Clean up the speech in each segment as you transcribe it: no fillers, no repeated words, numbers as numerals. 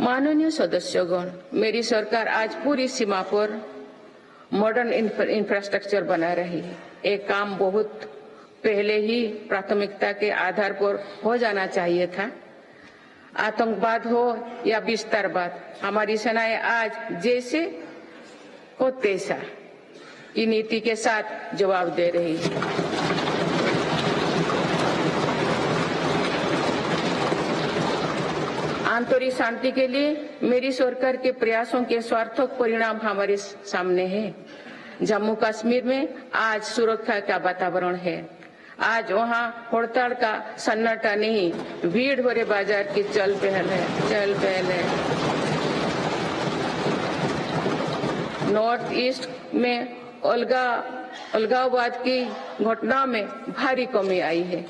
माननीय सदस्यगण, मेरी सरकार आज पूरी सीमा पर मॉडर्न इंफ्रास्ट्रक्चर बना रही है। एक काम बहुत पहले ही प्राथमिकता के आधार पर हो जाना चाहिए था। आतंकवाद हो या विस्तारवाद, हमारी सेनाएं आज जैसे को तैसा की नीति के साथ जवाब दे रही है। आंतरिक शांति के लिए मेरी सरकार के प्रयासों के सार्थक परिणाम हमारे सामने हैं। जम्मू कश्मीर में आज सुरक्षा का वातावरण है। आज वहाँ हड़ताल का सन्नाटा नहीं, भीड़ भरे बाजार की चल पहल है। नॉर्थ ईस्ट में अलगाववाद की घटना में भारी कमी आई है।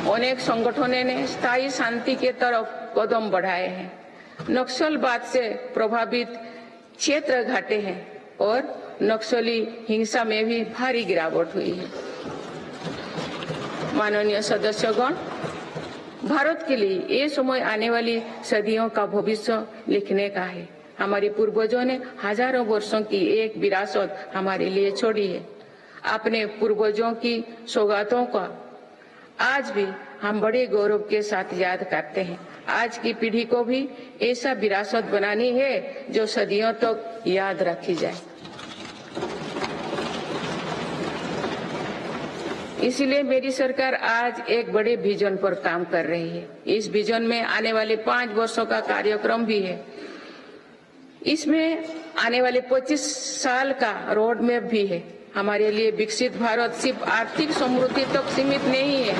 अनेक संगठनों ने स्थायी शांति के तरफ कदम बढ़ाए हैं। नक्सलवाद से प्रभावित क्षेत्र घटे हैं और नक्सली हिंसा में भी भारी गिरावट हुई है। माननीय सदस्यगण, भारत के लिए ये समय आने वाली सदियों का भविष्य लिखने का है। हमारे पूर्वजों ने हजारों वर्षों की एक विरासत हमारे लिए छोड़ी है। अपने पूर्वजों की सौगातों का आज भी हम बड़े गौरव के साथ याद करते हैं। आज की पीढ़ी को भी ऐसा विरासत बनानी है जो सदियों तक याद रखी जाए। इसलिए मेरी सरकार आज एक बड़े विजन पर काम कर रही है। इस विजन में आने वाले 5 वर्षों का कार्यक्रम भी है। इसमें आने वाले 25 साल का रोड मैप भी है। हमारे लिए विकसित भारत सिर्फ आर्थिक समृद्धि तक सीमित नहीं है।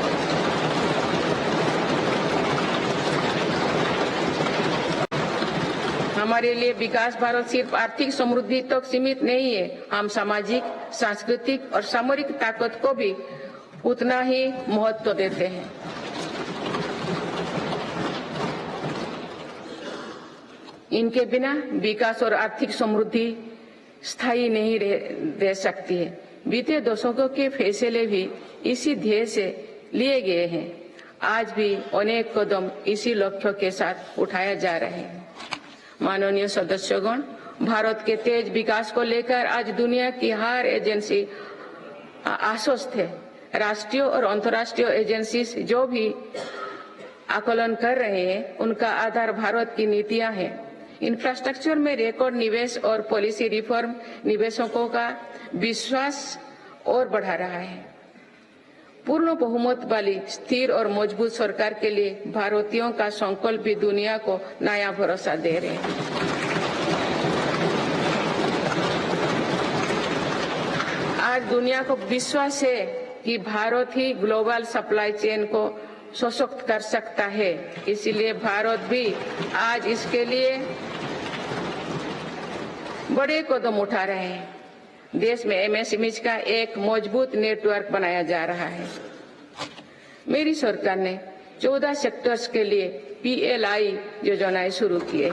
हमारे लिए विकास भारत सिर्फ आर्थिक समृद्धि तक सीमित नहीं है। हम सामाजिक, सांस्कृतिक और सामरिक ताकत को भी उतना ही महत्व देते हैं। इनके बिना विकास और आर्थिक समृद्धि स्थायी नहीं रह सकती है। बीते दशकों के फैसले भी इसी ध्येय से लिए गए हैं। आज भी अनेक कदम इसी लक्ष्य के साथ उठाया जा रहे हैं। माननीय सदस्यगण, भारत के तेज विकास को लेकर आज दुनिया की हर एजेंसी आश्वस्त है। राष्ट्रीय और अंतर्राष्ट्रीय एजेंसी जो भी आकलन कर रहे हैं, उनका आधार भारत की नीतियां हैं। इंफ्रास्ट्रक्चर में रिकॉर्ड निवेश और पॉलिसी रिफॉर्म निवेशकों का विश्वास और बढ़ा रहा है। पूर्ण बहुमत वाली स्थिर और मजबूत सरकार के लिए भारतीयों का संकल्प भी दुनिया को नया भरोसा दे रहे हैं। आज दुनिया को विश्वास है कि भारत ही ग्लोबल सप्लाई चेन को सशक्त कर सकता है। इसलिए भारत भी आज इसके लिए बड़े कदम उठा रहे हैं। देश में एमएसएमई का एक मजबूत नेटवर्क बनाया जा रहा है। मेरी सरकार ने 14 सेक्टर्स के लिए PLI योजनाएं शुरू की है।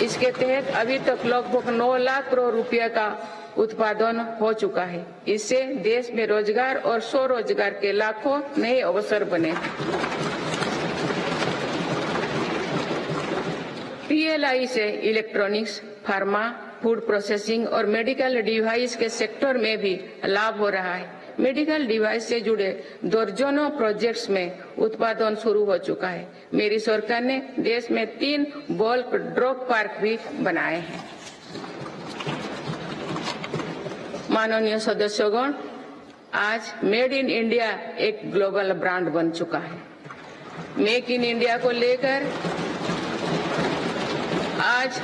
इसके तहत अभी तक लगभग 9 लाख करोड़ रुपए का उत्पादन हो चुका है। इससे देश में रोजगार और स्वरोजगार के लाखों नए अवसर बने। PLI से इलेक्ट्रॉनिक्स, फार्मा, फूड प्रोसेसिंग और मेडिकल डिवाइस के सेक्टर में भी लाभ हो रहा है। मेडिकल डिवाइस से जुड़े दर्जनों प्रोजेक्ट्स में उत्पादन शुरू हो चुका है। मेरी सरकार ने देश में 3 बल्क ड्रग पार्क भी बनाए हैं। माननीय सदस्यगण, आज मेड इन इंडिया एक ग्लोबल ब्रांड बन चुका है। मेक इन इंडिया को लेकर आज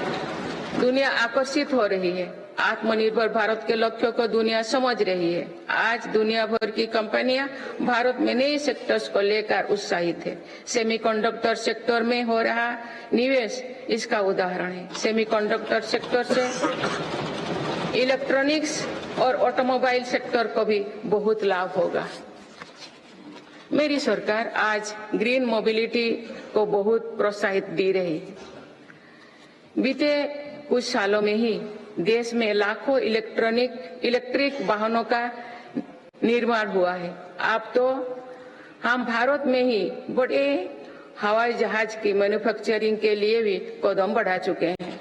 दुनिया आकर्षित हो रही है। आत्मनिर्भर भारत के लक्ष्य को दुनिया समझ रही है। आज दुनिया भर की कंपनियां भारत में नए सेक्टर्स को लेकर उत्साहित है। सेमीकंडक्टर सेक्टर में हो रहा निवेश इसका उदाहरण है। सेमीकंडक्टर सेक्टर से इलेक्ट्रॉनिक्स और ऑटोमोबाइल सेक्टर को भी बहुत लाभ होगा। मेरी सरकार आज ग्रीन मोबिलिटी को बहुत प्रोत्साहित दे रही है। बीते कुछ सालों में ही देश में लाखों इलेक्ट्रिक वाहनों का निर्माण हुआ है। अब तो हम भारत में ही बड़े हवाई जहाज की मैन्युफैक्चरिंग के लिए भी कदम बढ़ा चुके हैं।